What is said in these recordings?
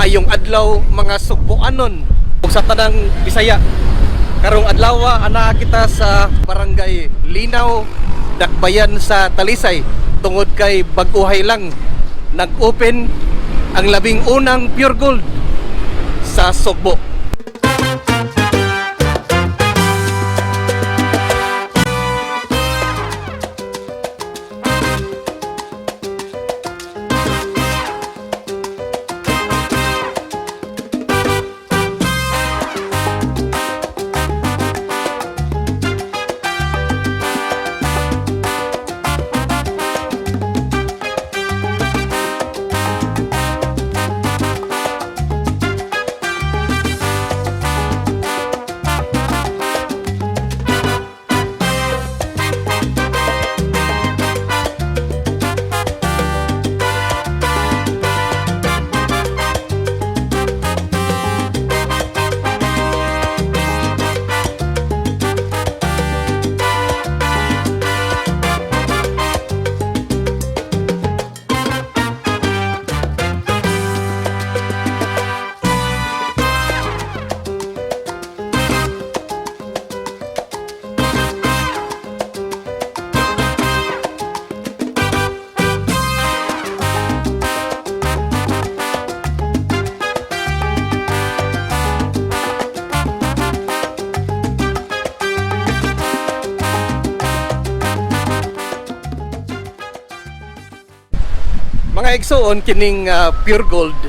Maayong adlaw mga Sugboanon ug sa tanang Bisaya. Karong adlaw ana kita sa Barangay Linaw, Dakbayan sa Talisay tungod kay bag-uhay lang nag-open ang labing unang Pure Gold sa Sugbo. Mga igsoon kining Pure Gold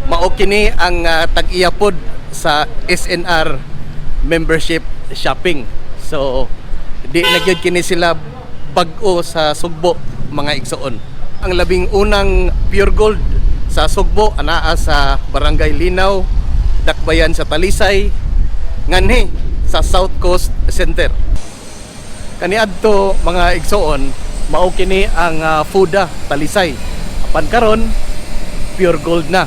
mao kini ang tag-iyapod sa SNR membership shopping. So di na gyud kini sila bag-o sa Sugbo mga igsoon. Ang labing unang Pure Gold sa Sugbo anaa sa Barangay Linaw, Dakbayan sa Talisay, nganhi sa South Coast Center. Kaniadto mga igsoon mao kini ang FUDA Talisay. Apan karon Pure Gold na.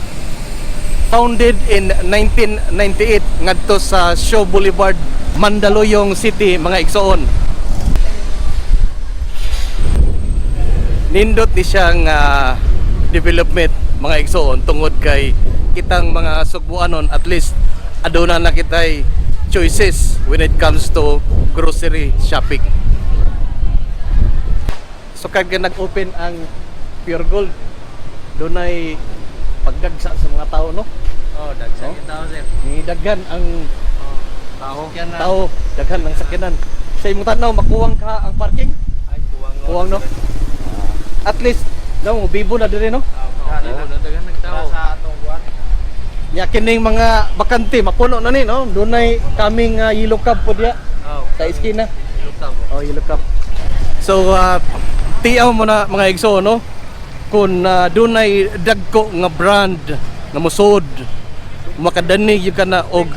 Founded in 1998 ngadto sa Shaw Boulevard, Mandaluyong City mga igsoon. Nindot ni siyang development mga igsoon tungod kay kitang mga Sugboanon at least aduna na kitay choices when it comes to grocery shopping. So kag nag-open ang Pure Gold, dunay pagdagsa sa mga tao, no? Oh, dagsa yung tao, sir. Ni daghan ang Sakyanan. tao, daghan ang sakyanan. Sa imong tanaw makuwang ka ang parking? Ay, Kuwang, no? At least daw mo bibo na dire, no? Daghan nagtao. Sa atong buwan. Ya kining mga bakante mapuno na ni, no? Dunay kaming yellow cab po diya Oh, sa iskina. ilutaw. Oh, yellow cab. So tiyaw mo na mga igsoon, no? Kung dunay dagko nga brand nga musod, makadani yung ka na og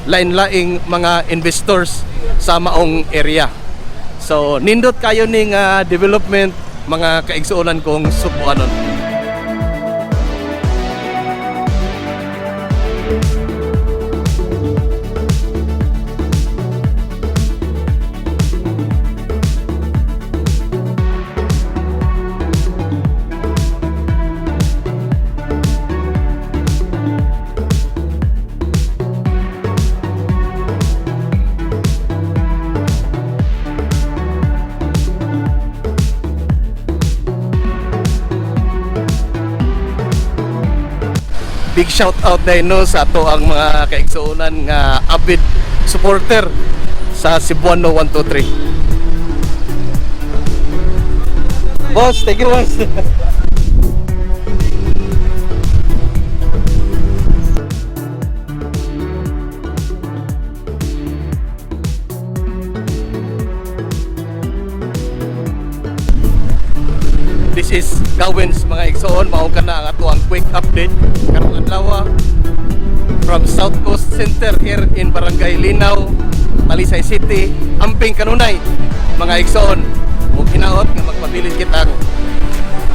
lain-laing mga investors sa maong area. So nindot kayo ning development mga kaigsuonan kong Sugboanon. Big shout out din no sa ato ang mga kaigsuonan nga avid supporter sa Cebuano 123. Boss, thank you boss. This is Gawins mga igsoon, mao ka na ang ato ang quick update karong adlaw from South Coast Center here in Barangay Linaw, Talisay City, amping kanunay mga igsoon. Ug hinaot nga magpabilin kitang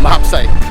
mahapsay.